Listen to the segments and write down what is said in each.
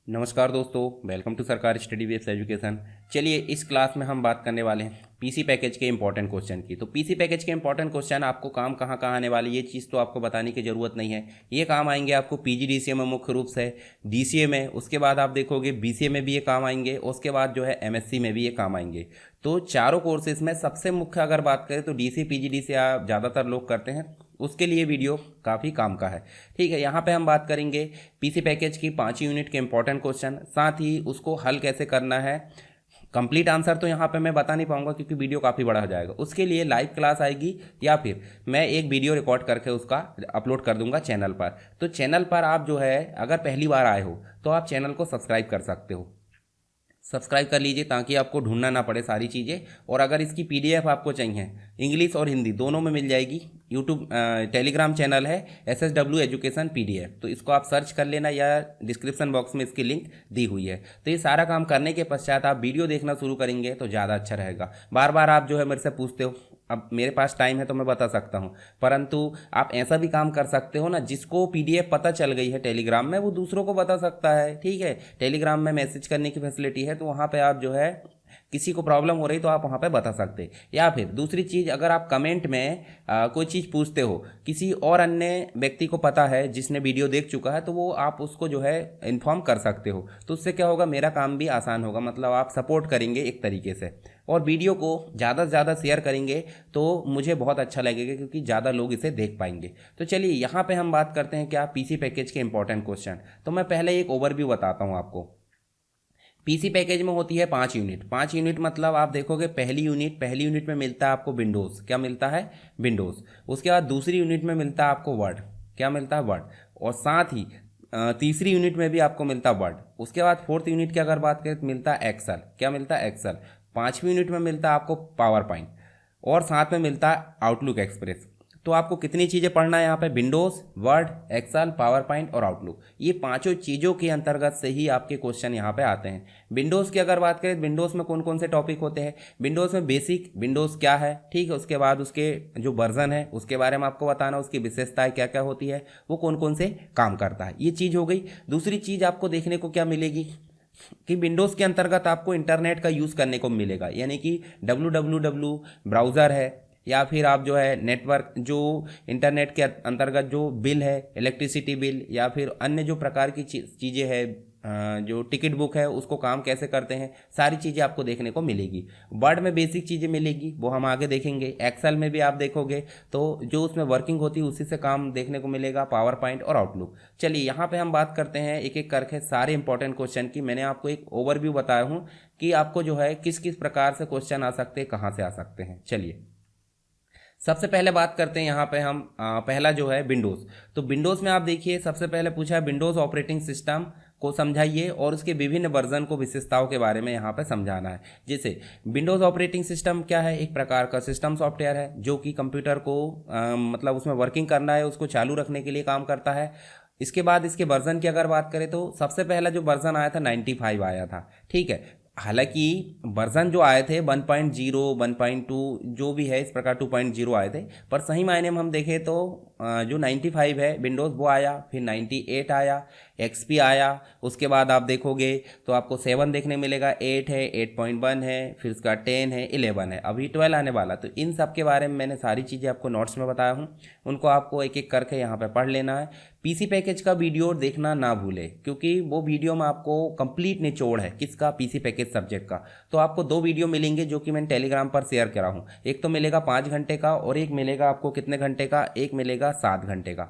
नमस्कार दोस्तों, welcome to सरकारी स्टडी बेस्ड एजुकेशन। चलिए इस क्लास में हम बात करने वाले हैं पीसी पैकेज के इंपॉर्टेंट क्वेश्चन की। तो पीसी पैकेज के इंपॉर्टेंट क्वेश्चन आपको काम कहाँ कहाँ आने वाले, ये चीज़ तो आपको बताने की ज़रूरत नहीं है। ये काम आएंगे आपको पीजीडीसीए में मुख्य रूप से, डीसीए में, उसके बाद आप देखोगे बीसीए में भी ये काम आएंगे, उसके बाद जो है एमएससी में भी ये काम आएंगे। तो चारों कोर्सेज में सबसे मुख्य अगर बात करें तो डीसी पीजीडीसीए आप ज़्यादातर लोग करते हैं, उसके लिए वीडियो काफ़ी काम का है। ठीक है, यहाँ पे हम बात करेंगे पीसी पैकेज की 5 यूनिट के इंपॉर्टेंट क्वेश्चन, साथ ही उसको हल कैसे करना है। कंप्लीट आंसर तो यहाँ पे मैं बता नहीं पाऊंगा क्योंकि वीडियो काफ़ी बड़ा हो जाएगा। उसके लिए लाइव क्लास आएगी या फिर मैं एक वीडियो रिकॉर्ड करके उसका अपलोड कर दूंगा चैनल पर। तो चैनल पर आप जो है अगर पहली बार आए हो तो आप चैनल को सब्सक्राइब कर सकते हो, सब्सक्राइब कर लीजिए ताकि आपको ढूंढना ना पड़े सारी चीज़ें। और अगर इसकी पीडीएफ आपको चाहिए, इंग्लिश और हिंदी दोनों में मिल जाएगी। यूट्यूब टेलीग्राम चैनल है SSW एजुकेशन पीडीएफ, तो इसको आप सर्च कर लेना या डिस्क्रिप्शन बॉक्स में इसकी लिंक दी हुई है। तो ये सारा काम करने के पश्चात आप वीडियो देखना शुरू करेंगे तो ज़्यादा अच्छा रहेगा। बार बार आप जो है मेरे से पूछते हो, अब मेरे पास टाइम है तो मैं बता सकता हूँ, परंतु आप ऐसा भी काम कर सकते हो ना, जिसको पीडीएफ पता चल गई है टेलीग्राम में वो दूसरों को बता सकता है। ठीक है, टेलीग्राम में मैसेज करने की फैसिलिटी है, तो वहाँ पे आप जो है किसी को प्रॉब्लम हो रही तो आप वहाँ पे बता सकते। या फिर दूसरी चीज़, अगर आप कमेंट में कोई चीज़ पूछते हो, किसी और अन्य व्यक्ति को पता है जिसने वीडियो देख चुका है, तो वो आप उसको जो है इन्फॉर्म कर सकते हो। तो उससे क्या होगा, मेरा काम भी आसान होगा, मतलब आप सपोर्ट करेंगे एक तरीके से। और वीडियो को ज़्यादा से ज़्यादा शेयर करेंगे तो मुझे बहुत अच्छा लगेगा क्योंकि ज़्यादा लोग इसे देख पाएंगे। तो चलिए यहाँ पे हम बात करते हैं क्या पीसी पैकेज के इंपॉर्टेंट क्वेश्चन। तो मैं पहले एक ओवरव्यू बताता हूँ आपको। पीसी पैकेज में होती है 5 यूनिट। 5 यूनिट मतलब आप देखोगे पहली यूनिट में मिलता है आपको विंडोज़। क्या मिलता है? विंडोज़। उसके बाद दूसरी यूनिट में मिलता है आपको वर्ड। क्या मिलता है? वर्ड। और साथ ही तीसरी यूनिट में भी आपको मिलता है वर्ड। उसके बाद फोर्थ यूनिट की अगर बात करें तो मिलता है एक्सेल। क्या मिलता है? एक्सेल। पाँचवीं यूनिट में मिलता है आपको पावर पॉइंट, और साथ में मिलता है आउटलुक एक्सप्रेस। तो आपको कितनी चीज़ें पढ़ना है यहाँ पे? Windows, Word, Excel, PowerPoint और आउटलुक। ये पांचों चीज़ों के अंतर्गत से ही आपके क्वेश्चन यहाँ पे आते हैं। विंडोज़ की अगर बात करें, विंडोज़ में कौन कौन से टॉपिक होते हैं? विंडोज़ में बेसिक विंडोज़ क्या है, ठीक है, उसके बाद उसके जो वर्जन है उसके बारे में आपको बताना, उसकी विशेषताएं क्या क्या होती है, वो कौन कौन से काम करता है, ये चीज़ हो गई। दूसरी चीज़ आपको देखने को क्या मिलेगी कि विंडोज़ के अंतर्गत आपको इंटरनेट का यूज़ करने को मिलेगा, यानी कि www ब्राउज़र है, या फिर आप जो है नेटवर्क, जो इंटरनेट के अंतर्गत जो बिल है, इलेक्ट्रिसिटी बिल या फिर अन्य जो प्रकार की चीज़ें हैं, जो टिकट बुक है उसको काम कैसे करते हैं, सारी चीज़ें आपको देखने को मिलेगी। वर्ड में बेसिक चीज़ें मिलेगी, वो हम आगे देखेंगे। एक्सेल में भी आप देखोगे तो जो उसमें वर्किंग होती है उसी से काम देखने को मिलेगा, पावर पॉइंट और आउटलुक। चलिए यहाँ पे हम बात करते हैं एक एक करके सारे इंपॉर्टेंट क्वेश्चन की। मैंने आपको एक ओवरव्यू बताया हूँ कि आपको जो है किस किस प्रकार से क्वेश्चन आ सकते हैं, कहाँ से आ सकते हैं। चलिए सबसे पहले बात करते हैं यहाँ पे हम पहला जो है विंडोज़। तो विंडोज़ में आप देखिए सबसे पहले पूछा है विंडोज़ ऑपरेटिंग सिस्टम को समझाइए और उसके विभिन्न वर्जन को, विशेषताओं के बारे में यहाँ पे समझाना है। जैसे विंडोज़ ऑपरेटिंग सिस्टम क्या है? एक प्रकार का सिस्टम सॉफ्टवेयर है जो कि कंप्यूटर को मतलब उसमें वर्किंग करना है, उसको चालू रखने के लिए काम करता है। इसके बाद इसके वर्जन की अगर बात करें तो सबसे पहला जो वर्जन आया था 95 आया था। ठीक है, हालांकि वर्जन जो आए थे 1.0, 1.2 जो भी है इस प्रकार 2.0 आए थे, पर सही मायने में हम देखें तो जो 95 है विंडोज़ वो आया, फिर 98 आया, XP आया। उसके बाद आप देखोगे तो आपको 7 देखने मिलेगा, 8 है, 8.1 है, फिर उसका 10 है, 11 है, अभी 12 आने वाला। तो इन सब के बारे में मैंने सारी चीज़ें आपको नोट्स में बताया हूँ, उनको आपको एक एक करके यहाँ पे पढ़ लेना है। पीसी पैकेज का वीडियो देखना ना भूले क्योंकि वो वीडियो में आपको कंप्लीट निचोड़ है किसका? पीसी पैकेज सब्जेक्ट का। तो आपको 2 वीडियो मिलेंगे जो कि मैंने टेलीग्राम पर शेयर करा हूँ। एक तो मिलेगा 5 घंटे का और एक मिलेगा आपको कितने घंटे का? एक मिलेगा 7 घंटे का।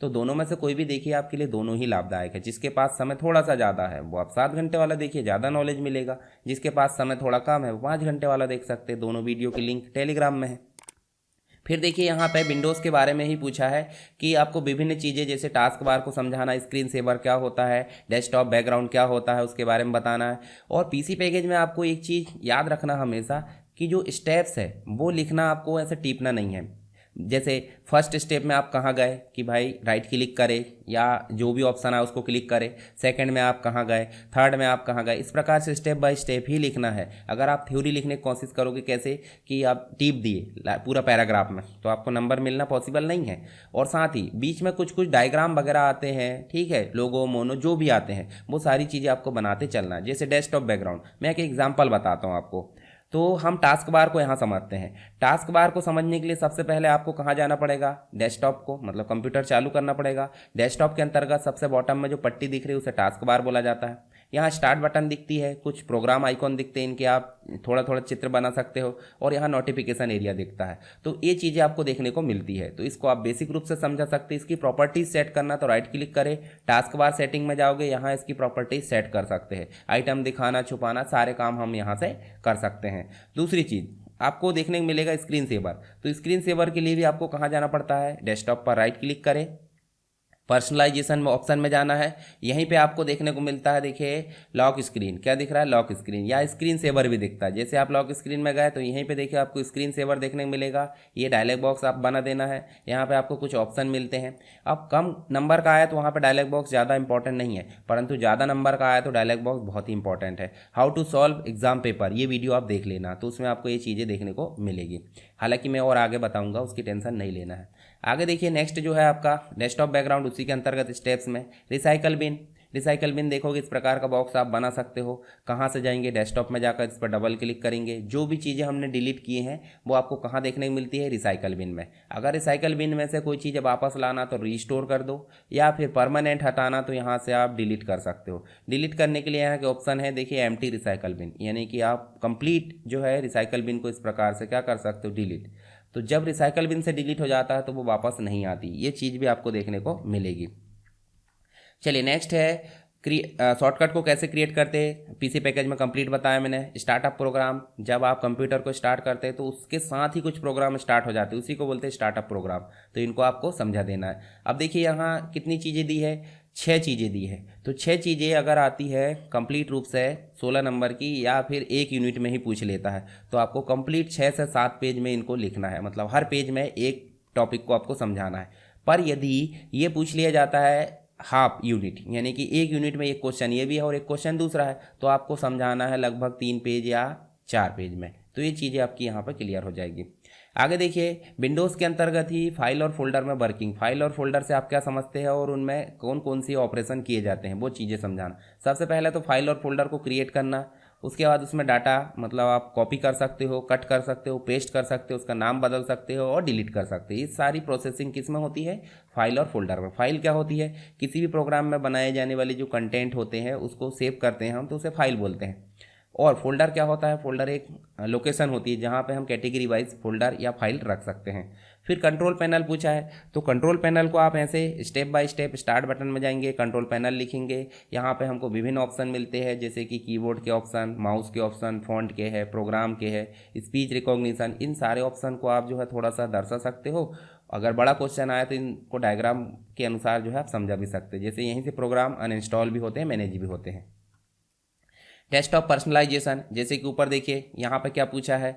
तो दोनों में से कोई भी देखिए, आपके लिए दोनों ही लाभदायक है। जिसके पास समय थोड़ा सा ज़्यादा है वो आप 7 घंटे वाला देखिए, ज़्यादा नॉलेज मिलेगा। जिसके पास समय थोड़ा कम है वो 5 घंटे वाला देख सकते हैं। दोनों वीडियो की लिंक टेलीग्राम में है। फिर देखिए यहाँ पे विंडोज़ के बारे में ही पूछा है कि आपको विभिन्न चीज़ें जैसे टास्क बार को समझाना, स्क्रीन सेवर क्या होता है, डेस्कटॉप बैकग्राउंड क्या होता है उसके बारे में बताना है। और पीसी पैकेज में आपको एक चीज़ याद रखना हमेशा कि जो स्टेप्स है वो लिखना, आपको ऐसे टीपना नहीं है। जैसे फर्स्ट स्टेप में आप कहाँ गए कि भाई राइट क्लिक करें या जो भी ऑप्शन है उसको क्लिक करें, सेकंड में आप कहाँ गए, थर्ड में आप कहाँ गए, इस प्रकार से स्टेप बाय स्टेप ही लिखना है। अगर आप थ्योरी लिखने की कोशिश करोगे कैसे कि आप टिप दिए पूरा पैराग्राफ में, तो आपको नंबर मिलना पॉसिबल नहीं है। और साथ ही बीच में कुछ कुछ डायग्राम वगैरह आते हैं, ठीक है, लोगो मोनो जो भी आते हैं वो सारी चीज़ें आपको बनाते चलना है। जैसे डेस्कटॉप बैकग्राउंड, मैं एक एग्जाम्पल बताता हूँ आपको। तो हम टास्क बार को यहाँ समझते हैं। टास्क बार को समझने के लिए सबसे पहले आपको कहाँ जाना पड़ेगा, डेस्कटॉप को, मतलब कंप्यूटर चालू करना पड़ेगा। डेस्कटॉप के अंतर्गत सबसे बॉटम में जो पट्टी दिख रही है उसे टास्क बार बोला जाता है। यहाँ स्टार्ट बटन दिखती है, कुछ प्रोग्राम आइकॉन दिखते हैं, इनके आप थोड़ा थोड़ा चित्र बना सकते हो, और यहाँ नोटिफिकेशन एरिया दिखता है। तो ये चीज़ें आपको देखने को मिलती है, तो इसको आप बेसिक रूप से समझा सकते हैं। इसकी प्रॉपर्टीज सेट करना तो राइट क्लिक करें, टास्क बार सेटिंग में जाओगे, यहाँ इसकी प्रॉपर्टीज सेट कर सकते हैं। आइटम दिखाना छुपाना सारे काम हम यहाँ से कर सकते हैं। दूसरी चीज़ आपको देखने को मिलेगा स्क्रीन सेवर। तो स्क्रीन सेवर के लिए भी आपको कहाँ जाना पड़ता है, डेस्कटॉप पर राइट क्लिक करें, पर्सनलाइजेशन में ऑप्शन में जाना है। यहीं पे आपको देखने को मिलता है, देखिए लॉक स्क्रीन, क्या दिख रहा है, लॉक स्क्रीन, या स्क्रीन सेवर भी दिखता है। जैसे आप लॉक स्क्रीन में गए तो यहीं पे देखिए आपको स्क्रीन सेवर देखने को मिलेगा। ये डायलॉग बॉक्स आप बना देना है, यहाँ पे आपको कुछ ऑप्शन मिलते हैं। अब कम नंबर का आया तो वहाँ पर डायलॉग बॉक्स ज़्यादा इंपॉर्टेंट नहीं है, परंतु ज़्यादा नंबर का आया तो डायलॉग बॉक्स बहुत ही इंपॉर्टेंट है। How to solve exam paper, ये वीडियो आप देख लेना, तो उसमें आपको ये चीज़ें देखने को मिलेगी। हालांकि मैं और आगे बताऊँगा, उसकी टेंशन नहीं लेना है। आगे देखिए नेक्स्ट जो है आपका डेस्कटॉप बैकग्राउंड, उसी के अंतर्गत स्टेप्स में रिसाइकल बिन। रिसाइकल बिन देखोगे इस प्रकार का बॉक्स आप बना सकते हो। कहाँ से जाएंगे, डेस्कटॉप में जाकर इस पर डबल क्लिक करेंगे, जो भी चीज़ें हमने डिलीट किए हैं वो आपको कहाँ देखने को मिलती है, रिसाइकल बिन में। अगर रिसाइकल बिन में से कोई चीज़ वापस लाना तो रीस्टोर कर दो, या फिर परमानेंट हटाना तो यहाँ से आप डिलीट कर सकते हो। डिलीट करने के लिए यहाँ के ऑप्शन है, देखिए एम्प्टी रिसाइकल बिन, यानी कि आप कंप्लीट जो है रिसाइकल बिन को इस प्रकार से क्या कर सकते हो, डिलीट। तो जब रिसाइकल बिन से डिलीट हो जाता है तो वो वापस नहीं आती, ये चीज़ भी आपको देखने को मिलेगी। चलिए नेक्स्ट है शॉर्टकट को कैसे क्रिएट करते हैं, पीसी पैकेज में कंप्लीट बताया मैंने। स्टार्टअप प्रोग्राम, जब आप कंप्यूटर को स्टार्ट करते हैं तो उसके साथ ही कुछ प्रोग्राम स्टार्ट हो जाते हैं, उसी को बोलते हैं स्टार्टअप प्रोग्राम। तो इनको आपको समझा देना है। अब देखिए यहाँ कितनी चीज़ें दी है, 6 चीज़ें दी है। तो 6 चीज़ें अगर आती है कंप्लीट रूप से 16 नंबर की, या फिर एक यूनिट में ही पूछ लेता है, तो आपको कंप्लीट 6 से 7 पेज में इनको लिखना है, मतलब हर पेज में एक टॉपिक को आपको समझाना है। पर यदि ये पूछ लिया जाता है हाफ यूनिट, यानी कि एक यूनिट में एक क्वेश्चन ये भी है और एक क्वेश्चन दूसरा है, तो आपको समझाना है लगभग 3 पेज या 4 पेज में। तो ये चीज़ें आपकी यहाँ पर क्लियर हो जाएगी। आगे देखिए विंडोज़ के अंतर्गत ही फाइल और फोल्डर में वर्किंग। फाइल और फोल्डर से आप क्या समझते हैं और उनमें कौन कौन सी ऑपरेशन किए जाते हैं वो चीज़ें समझाना। सबसे पहले तो फाइल और फोल्डर को क्रिएट करना, उसके बाद उसमें डाटा मतलब आप कॉपी कर सकते हो, कट कर सकते हो, पेस्ट कर सकते हो, उसका नाम बदल सकते हो और डिलीट कर सकते हो। ये सारी प्रोसेसिंग किस में होती है, फाइल और फोल्डर में। फाइल क्या होती है, किसी भी प्रोग्राम में बनाए जाने वाले जो कंटेंट होते हैं उसको सेव करते हैं हम, तो उसे फाइल बोलते हैं। और फोल्डर क्या होता है, फोल्डर एक लोकेशन होती है जहाँ पे हम कैटेगरी वाइज फोल्डर या फाइल रख सकते हैं। फिर कंट्रोल पैनल पूछा है, तो कंट्रोल पैनल को आप ऐसे step by step start button में जाएंगे, कंट्रोल पैनल लिखेंगे। यहाँ पे हमको विभिन्न ऑप्शन मिलते हैं, जैसे कि कीबोर्ड के ऑप्शन, माउस के ऑप्शन, फॉन्ट के है, प्रोग्राम के है, स्पीच रिकॉग्निशन। इन सारे ऑप्शन को आप जो है थोड़ा सा दर्शा सकते हो। अगर बड़ा क्वेश्चन आया तो इनको डायग्राम के अनुसार जो है आप समझा भी सकते हैं। जैसे यहीं से प्रोग्राम अनइंस्टॉल भी होते हैं, मैनेज भी होते हैं। डेस्कटॉप पर्सनलाइजेशन, जैसे कि ऊपर देखिए यहाँ पे क्या पूछा है,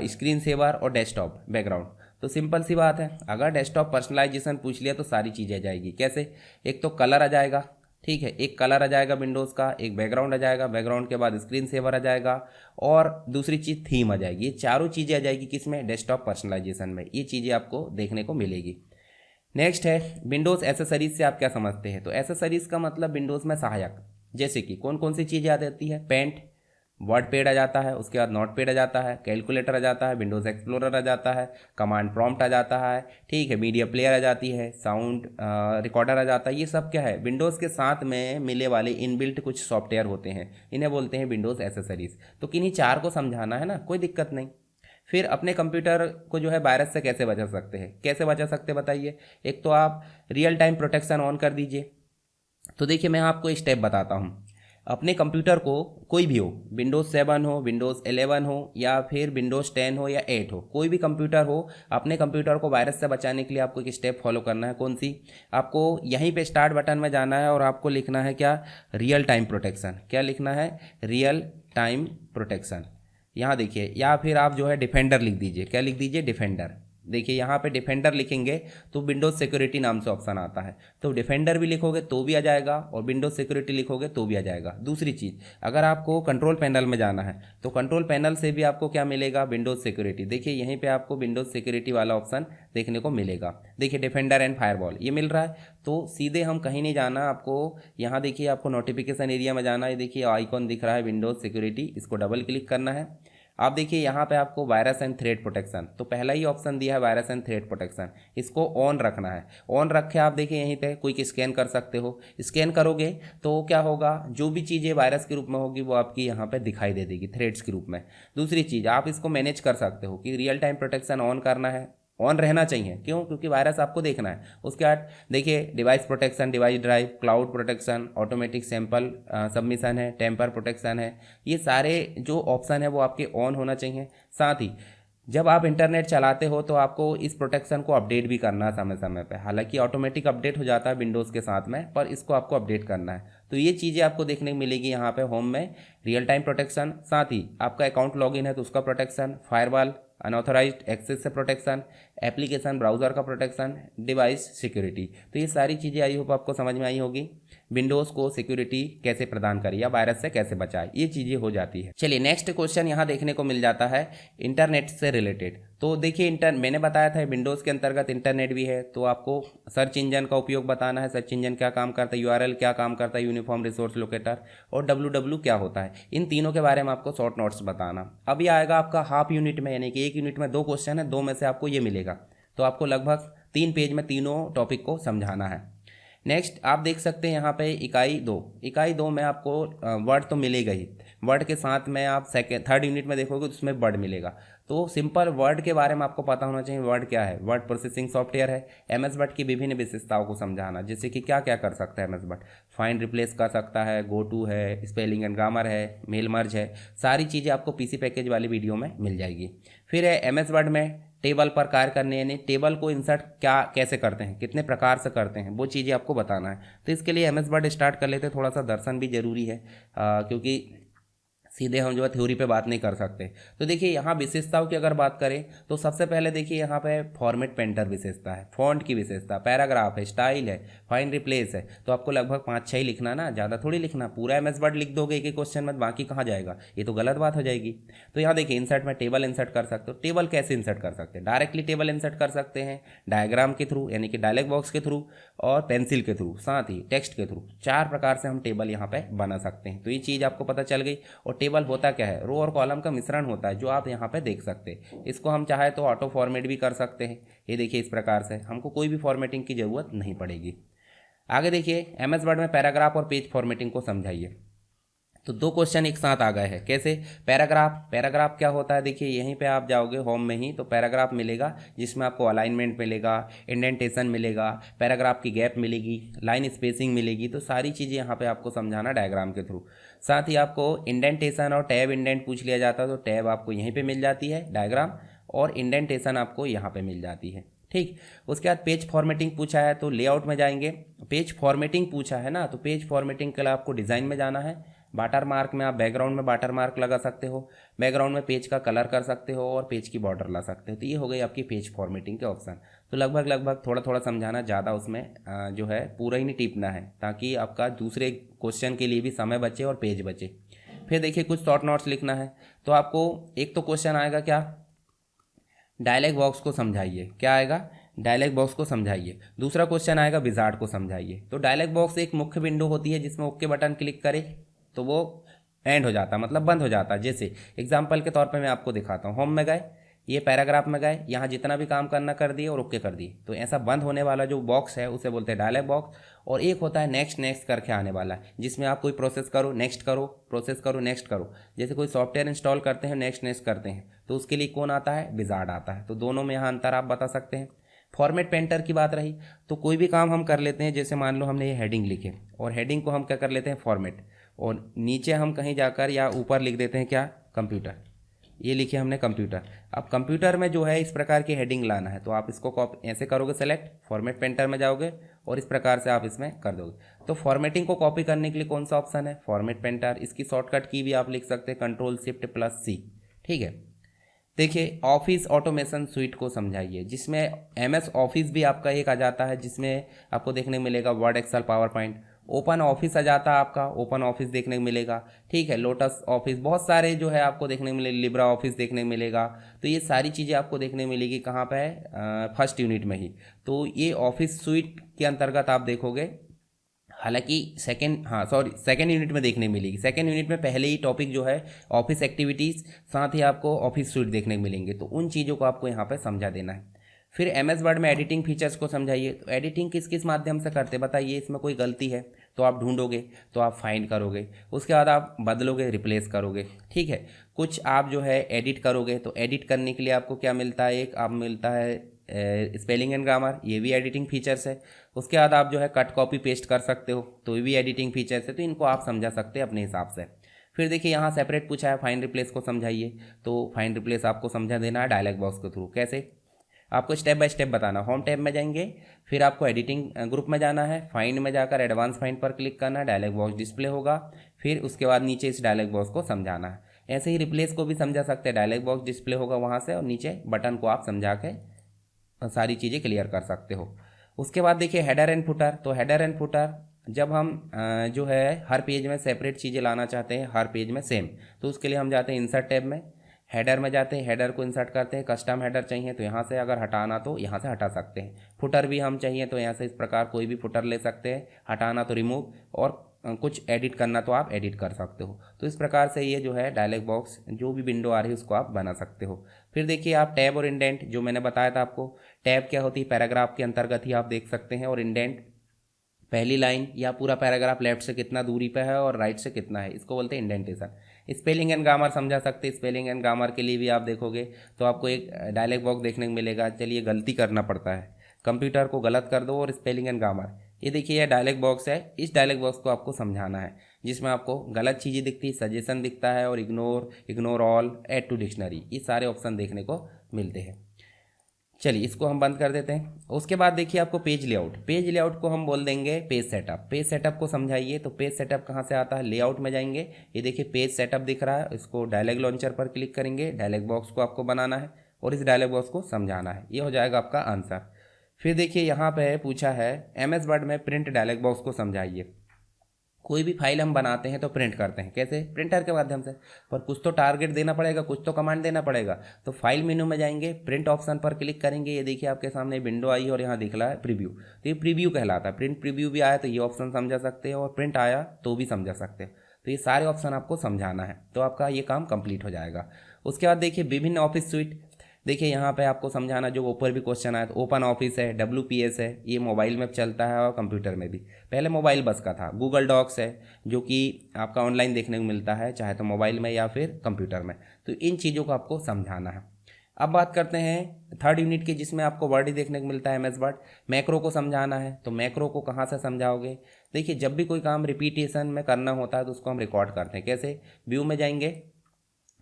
स्क्रीन सेवर और डेस्कटॉप बैकग्राउंड। तो सिंपल सी बात है, अगर डेस्कटॉप पर्सनलाइजेशन पूछ लिया तो सारी चीज़ें आ जाएगी। कैसे, एक तो कलर आ जाएगा, ठीक है, एक कलर आ जाएगा विंडोज़ का, एक बैकग्राउंड आ जाएगा, बैकग्राउंड के बाद स्क्रीन सेवर आ जाएगा, और दूसरी चीज़ थीम आ जाएगी। ये चारों चीज़ें आ जाएगी किसमें, डेस्कटॉप पर्सनलाइजेशन में। ये चीज़ें आपको देखने को मिलेगी। नेक्स्ट है विंडोज़ एसेसरीज से आप क्या समझते हैं। तो एसेसरीज का मतलब विंडोज़ में सहायक, जैसे कि कौन कौन सी चीज़ें आ जाती है, पेंट, वर्ड पैड आ जाता है, उसके बाद नोट पैड आ जाता है, कैलकुलेटर आ जाता है, विंडोज़ एक्सप्लोरर आ जाता है, कमांड प्रॉम्प्ट आ जाता है, ठीक है, मीडिया प्लेयर आ जाती है, साउंड रिकॉर्डर आ जाता है। ये सब क्या है, विंडोज़ के साथ में मिले वाले इनबिल्ट कुछ सॉफ्टवेयर होते हैं, इन्हें बोलते हैं विंडोज़ एसेसरीज। तो किन्हीं चार को समझाना है ना, कोई दिक्कत नहीं। फिर अपने कंप्यूटर को जो है वायरस से कैसे बचा सकते हैं, कैसे बचा सकते बताइए। एक तो आप रियल टाइम प्रोटेक्शन ऑन कर दीजिए। तो देखिए मैं आपको स्टेप बताता हूँ। अपने कंप्यूटर को कोई भी हो, विंडोज़ 7 हो, विंडोज़ 11 हो, या फिर विंडोज़ 10 हो या 8 हो, कोई भी कंप्यूटर हो, अपने कंप्यूटर को वायरस से बचाने के लिए आपको एक स्टेप फॉलो करना है। कौन सी, आपको यहीं पे स्टार्ट बटन में जाना है और आपको लिखना है क्या, रियल टाइम प्रोटेक्शन। क्या लिखना है, रियल टाइम प्रोटेक्शन। यहाँ देखिए, या फिर आप जो है डिफेंडर लिख दीजिए। क्या लिख दीजिए, डिफेंडर। देखिए यहाँ पे डिफेंडर लिखेंगे तो विंडोज़ सिक्योरिटी नाम से ऑप्शन आता है, तो डिफेंडर भी लिखोगे तो भी आ जाएगा और विंडोज़ सिक्योरिटी लिखोगे तो भी आ जाएगा। दूसरी चीज़, अगर आपको कंट्रोल पैनल में जाना है तो कंट्रोल पैनल से भी आपको क्या मिलेगा, विंडोज़ सिक्योरिटी। देखिए यहीं पे आपको विंडोज़ सिक्योरिटी वाला ऑप्शन देखने को मिलेगा। देखिए डिफेंडर एंड फायरवॉल ये मिल रहा है, तो सीधे हम कहीं नहीं जाना आपको, यहाँ देखिए आपको नोटिफिकेशन एरिया में जाना है। देखिए आइकॉन दिख रहा है विंडोज़ सिक्योरिटी, इसको डबल क्लिक करना है। आप देखिए यहाँ पे आपको वायरस एंड थ्रेड प्रोटेक्शन, तो पहला ही ऑप्शन दिया है वायरस एंड थ्रेड प्रोटेक्शन, इसको ऑन रखना है। ऑन रखे आप देखिए यहीं पे क्विक स्कैन कर सकते हो। स्कैन करोगे तो क्या होगा, जो भी चीज़ें वायरस के रूप में होगी वो आपकी यहाँ पे दिखाई दे देगी थ्रेड्स के रूप में। दूसरी चीज़, आप इसको मैनेज कर सकते हो कि रियल टाइम प्रोटेक्शन ऑन करना है, ऑन रहना चाहिए। क्यों? क्योंकि वायरस आपको देखना है। उसके बाद देखिए device protection, device drive, cloud protection, automatic sample submission है, टेम्पर प्रोटेक्शन है, ये सारे जो ऑप्शन है वो आपके ऑन होना चाहिए। साथ ही जब आप इंटरनेट चलाते हो तो आपको इस प्रोटेक्शन को अपडेट भी करना है समय समय पे। हालांकि ऑटोमेटिक अपडेट हो जाता है विंडोज़ के साथ में, पर इसको आपको अपडेट करना है। तो ये चीज़ें आपको देखने को मिलेगी यहाँ पे होम में, रियल टाइम प्रोटेक्शन, साथ ही आपका अकाउंट लॉगिन है तो उसका प्रोटेक्शन, फायरवॉल, अनऑथराइज्ड एक्सेस से प्रोटेक्शन, एप्लीकेशन ब्राउज़र का प्रोटेक्शन, डिवाइस सिक्योरिटी। तो ये सारी चीज़ें आई होप आपको समझ में आई होगी। विंडोज़ को सिक्योरिटी कैसे प्रदान करें या वायरस से कैसे बचाए, ये चीज़ें हो जाती है। चलिए नेक्स्ट क्वेश्चन यहाँ देखने को मिल जाता है इंटरनेट से रिलेटेड। तो देखिए मैंने बताया था विंडोज़ के अंतर्गत इंटरनेट भी है, तो आपको सर्च इंजन का उपयोग बताना है। सर्च इंजन क्या काम करता है, यूआरएल क्या काम करता है, यूनिफॉर्म रिसोर्स लोकेटर, और www क्या होता है। इन तीनों के बारे में आपको शॉर्ट नोट्स बताना। अब ये आएगा आपका हाफ यूनिट में, यानी कि एक यूनिट में 2 क्वेश्चन है, 2 में से आपको ये मिलेगा। तो आपको लगभग 3 पेज में तीनों टॉपिक को समझाना है। नेक्स्ट आप देख सकते हैं यहाँ पे इकाई 2 में आपको वर्ड तो मिलेगा ही, वर्ड के साथ में आप थर्ड यूनिट में देखोगे तो उसमें वर्ड मिलेगा। तो सिंपल वर्ड के बारे में आपको पता होना चाहिए। वर्ड क्या है, वर्ड प्रोसेसिंग सॉफ्टवेयर है। एमएस वर्ड की विभिन्न विशेषताओं को समझाना, जैसे कि क्या क्या कर सकता है एमएस वर्ड, फाइंड रिप्लेस कर सकता है, गो टू है, स्पेलिंग एंड ग्रामर है, मेल मर्ज है, सारी चीज़ें आपको पीसी पैकेज वाली वीडियो में मिल जाएगी। फिर है एमएस वर्ड में टेबल पर कार्य करने, यानी टेबल को इंसर्ट क्या कैसे करते हैं, कितने प्रकार से करते हैं, वो चीज़ें आपको बताना है। तो इसके लिए एमएस वर्ड स्टार्ट कर लेते हैं। थोड़ा सा दर्शन भी जरूरी है क्योंकि सीधे हम जो है थ्योरी पे बात नहीं कर सकते। तो देखिए यहाँ विशेषताओं की अगर बात करें तो सबसे पहले देखिए यहाँ पे फॉर्मेट पेंटर विशेषता है, फॉन्ट की विशेषता, पैराग्राफ है, स्टाइल है, फाइंड रिप्लेस है। तो आपको लगभग 5-6 ही लिखना ना, ज़्यादा थोड़ी लिखना। पूरा एमएस वर्ड लिख दोगे एक क्वेश्चन में, बाकी कहाँ जाएगा, ये तो गलत बात हो जाएगी। तो यहाँ देखिए इंसर्ट में टेबल इंसर्ट कर सकते हो। टेबल कैसे इंसर्ट कर सकते हैं, डायरेक्टली टेबल इंसर्ट कर सकते हैं, डायग्राम के थ्रू यानी कि डायलॉग बॉक्स के थ्रू, और पेंसिल के थ्रू, साथ ही टेक्स्ट के थ्रू। 4 प्रकार से हम टेबल यहाँ पे बना सकते हैं। तो ये चीज़ आपको पता चल गई। और टेबल होता क्या है, रो और कॉलम का मिश्रण होता है, जो आप यहाँ पे देख सकते हैं। इसको हम चाहे तो ऑटो फॉर्मेट भी कर सकते हैं। ये देखिए इस प्रकार से हमको कोई भी फॉर्मेटिंग की ज़रूरत नहीं पड़ेगी। आगे देखिए एमएस वर्ड में पैराग्राफ और पेज फॉर्मेटिंग को समझाइए। तो 2 क्वेश्चन एक साथ आ गए हैं। कैसे, पैराग्राफ क्या होता है, देखिए यहीं पे आप जाओगे होम में ही तो पैराग्राफ मिलेगा, जिसमें आपको अलाइनमेंट मिलेगा, इंडेंटेशन मिलेगा, पैराग्राफ की गैप मिलेगी, लाइन स्पेसिंग मिलेगी। तो सारी चीज़ें यहाँ पे आपको समझाना डायग्राम के थ्रू। साथ ही आपको इंडेंटेशन और टैब इंडेंट पूछ लिया जाता है, तो टैब आपको यहीं पर मिल जाती है डायग्राम, और इंडेंटेशन आपको यहाँ पर मिल जाती है। ठीक, उसके बाद पेज फॉर्मेटिंग पूछा है तो लेआउट में जाएंगे। पेज फॉर्मेटिंग पूछा है ना, तो पेज फॉर्मेटिंग के लिए आपको डिज़ाइन में जाना है। वाटर मार्क में आप बैकग्राउंड में वाटर मार्क लगा सकते हो, बैकग्राउंड में पेज का कलर कर सकते हो, और पेज की बॉर्डर ला सकते हो। तो ये हो गई आपकी पेज फॉर्मेटिंग के ऑप्शन। तो लगभग थोड़ा थोड़ा समझाना, ज़्यादा उसमें जो है पूरा ही नहीं टिपना है, ताकि आपका दूसरे क्वेश्चन के लिए भी समय बचे और पेज बचे। फिर देखिए कुछ शॉर्ट नोट्स लिखना है। तो आपको एक तो क्वेश्चन आएगा क्या, डायलॉग बॉक्स को समझाइए। क्या आएगा, डायलॉग बॉक्स को समझाइए। दूसरा क्वेश्चन आएगा विजार्ड को समझाइए। तो डायलॉग बॉक्स एक मुख्य विंडो होती है, जिसमें ओके बटन क्लिक करें तो वो एंड हो जाता है, मतलब बंद हो जाता है। जैसे एग्जांपल के तौर पे मैं आपको दिखाता हूँ। होम में गए, ये पैराग्राफ में गए, यहाँ जितना भी काम करना कर दिए और ओके कर दिए। तो ऐसा बंद होने वाला जो बॉक्स है उसे बोलते हैं डायलॉग बॉक्स। और एक होता है नेक्स्ट करके आने वाला, जिसमें आप कोई प्रोसेस करो, नेक्स्ट करो, प्रोसेस करो, नेक्स्ट करो। जैसे कोई सॉफ्टवेयर इंस्टॉल करते हैं, नेक्स्ट करते हैं, तो उसके लिए कौन आता है, विजार्ड आता है। तो दोनों में यहाँ अंतर आप बता सकते हैं। फॉर्मेट पेंटर की बात रही तो कोई भी काम हम कर लेते हैं। जैसे मान लो हमने ये हेडिंग लिखे, और हेडिंग को हम क्या कर लेते हैं, फॉर्मेट, और नीचे हम कहीं जाकर या ऊपर लिख देते हैं क्या, कंप्यूटर। ये लिखे हमने कंप्यूटर। अब कंप्यूटर में जो है इस प्रकार की हेडिंग लाना है, तो आप इसको कॉपी ऐसे करोगे, सेलेक्ट, फॉर्मेट पेंटर में जाओगे और इस प्रकार से आप इसमें कर दोगे। तो फॉर्मेटिंग को कॉपी करने के लिए कौन सा ऑप्शन है, फॉर्मेट पेंटर। इसकी शॉर्टकट की भी आप लिख सकते हैं, Ctrl+Shift+C। ठीक है। देखिए ऑफिस ऑटोमेशन स्वीट को समझाइए, जिसमें एमएस ऑफिस भी आपका एक आ जाता है, जिसमें आपको देखने को मिलेगा Word, Excel, PowerPoint. OpenOffice आ जाता है आपका, ओपन ऑफिस देखने को मिलेगा। ठीक है, लोटस ऑफिस, बहुत सारे जो है आपको देखने को मिलेगा, लिब्रा ऑफिस देखने को मिलेगा। तो ये सारी चीज़ें आपको देखने को मिलेगी कहाँ पे है, फर्स्ट यूनिट में ही। तो ये ऑफिस स्वीट के अंतर्गत आप देखोगे। हालांकि सेकेंड यूनिट में देखने मिलेगी। सेकेंड यूनिट में पहले ही टॉपिक जो है ऑफिस एक्टिविटीज़, साथ ही आपको ऑफिस सूट देखने को मिलेंगे, तो उन चीज़ों को आपको यहाँ पे समझा देना है। फिर एमएस वर्ड में एडिटिंग फीचर्स को समझाइए। तो एडिटिंग किस किस माध्यम से करते बताइए, इसमें कोई गलती है तो आप ढूंढोगे, तो आप फाइंड करोगे, उसके बाद आप बदलोगे, रिप्लेस करोगे। ठीक है, कुछ आप जो है एडिट करोगे, तो एडिट करने के लिए आपको क्या मिलता है, एक आप मिलता है स्पेलिंग एंड ग्रामर, ये भी एडिटिंग फीचर्स है। उसके बाद आप जो है कट कॉपी पेस्ट कर सकते हो, तो ये भी एडिटिंग फीचर्स है। तो इनको आप समझा सकते हैं अपने हिसाब से। फिर देखिए यहाँ सेपरेट पूछा है फाइंड रिप्लेस को समझाइए। तो फाइंड रिप्लेस आपको समझा देना है डायलॉग बॉक्स के थ्रू। कैसे, आपको स्टेप बाय स्टेप बताना। होम टैब में जाएंगे, फिर आपको एडिटिंग ग्रुप में जाना है, फाइंड में जाकर एडवांस फाइंड पर क्लिक करना है, डायलॉग बॉक्स डिस्प्ले होगा। फिर उसके बाद नीचे इस डायलॉग बॉक्स को समझाना है। ऐसे ही रिप्लेस को भी समझा सकते हैं, डायलॉग बॉक्स डिस्प्ले होगा वहाँ से, और नीचे बटन को आप समझा के सारी चीज़ें क्लियर कर सकते हो। उसके बाद देखिए हेडर एंड फुटर। तो हेडर एंड फुटर जब हम जो है हर पेज में सेपरेट चीज़ें लाना चाहते हैं, हर पेज में सेम, तो उसके लिए हम जाते हैं इंसर्ट टैब में, हेडर में जाते हैं, हेडर को इंसर्ट करते हैं। कस्टम हेडर चाहिए तो यहाँ से, अगर हटाना तो यहाँ से हटा सकते हैं। फुटर भी हम चाहिए तो यहाँ से इस प्रकार कोई भी फुटर ले सकते हैं, हटाना तो रिमूव, और कुछ एडिट करना तो आप एडिट कर सकते हो। तो इस प्रकार से ये जो है डायलॉग बॉक्स जो भी विंडो आ रही है उसको आप बना सकते हो। फिर देखिए आप टैब और इंडेंट, जो मैंने बताया था आपको, टैब क्या होती है, पैराग्राफ के अंतर्गत ही आप देख सकते हैं, और इंडेंट पहली लाइन या पूरा पैराग्राफ लेफ्ट से कितना दूरी पे है और राइट से कितना है, इसको बोलते हैं इंडेंटेशन। स्पेलिंग एंड ग्रामर समझा सकते हैं। स्पेलिंग एंड ग्रामर के लिए भी आप देखोगे तो आपको एक डायलॉग बॉक्स देखने को मिलेगा। चलिए, गलती करना पड़ता है, कंप्यूटर को गलत कर दो और स्पेलिंग एंड ग्रामर, ये देखिए यह डायलॉग बॉक्स है। इस डायलॉग बॉक्स को आपको समझाना है, जिसमें आपको गलत चीज़ें दिखती है, सजेशन दिखता है, और ignore all, add to dictionary, ये सारे ऑप्शन देखने को मिलते हैं। चलिए इसको हम बंद कर देते हैं। उसके बाद देखिए आपको पेज लेआउट। पेज लेआउट को हम बोल देंगे पेज सेटअप। पेज सेटअप को समझाइए। तो पेज सेटअप कहाँ से आता है, लेआउट में जाएंगे, ये देखिए पेज सेटअप दिख रहा है, इसको डायलॉग लॉन्चर पर क्लिक करेंगे, डायलॉग बॉक्स को आपको बनाना है और इस डायलॉग बॉक्स को समझाना है, ये हो जाएगा आपका आंसर। फिर देखिए यहाँ पे पूछा है एमएस वर्ड में प्रिंट डायलॉग बॉक्स को समझाइए। कोई भी फाइल हम बनाते हैं तो प्रिंट करते हैं, कैसे, प्रिंटर के माध्यम से, पर कुछ तो टारगेट देना पड़ेगा, कुछ तो कमांड देना पड़ेगा। तो फाइल मेनू में जाएंगे, प्रिंट ऑप्शन पर क्लिक करेंगे, ये देखिए आपके सामने विंडो आई और यहाँ दिख रहा है प्रीव्यू, तो ये प्रीव्यू कहलाता है। प्रिंट प्रीव्यू भी आया तो ये ऑप्शन समझा सकते हैं, और प्रिंट आया तो भी समझा सकते हैं। तो ये सारे ऑप्शन आपको समझाना है, तो आपका ये काम कंप्लीट हो जाएगा। उसके बाद देखिए विभिन्न ऑफिस स्वीट। देखिए यहाँ पे आपको समझाना, जो ऊपर भी क्वेश्चन आया, तो ओपन ऑफिस है, WPS है, ये मोबाइल में चलता है और कंप्यूटर में भी। पहले मोबाइल बस का था। गूगल डॉक्स है, जो कि आपका ऑनलाइन देखने को मिलता है, चाहे तो मोबाइल में या फिर कंप्यूटर में। तो इन चीज़ों को आपको समझाना है। अब बात करते हैं थर्ड यूनिट की, जिसमें आपको वर्ड ही देखने को मिलता है, एमएस वर्ड। मैक्रो को समझाना है, तो मैक्रो को कहाँ से समझाओगे। देखिए जब भी कोई काम रिपीटेशन में करना होता है तो उसको हम रिकॉर्ड करते हैं, कैसे, व्यू में जाएंगे,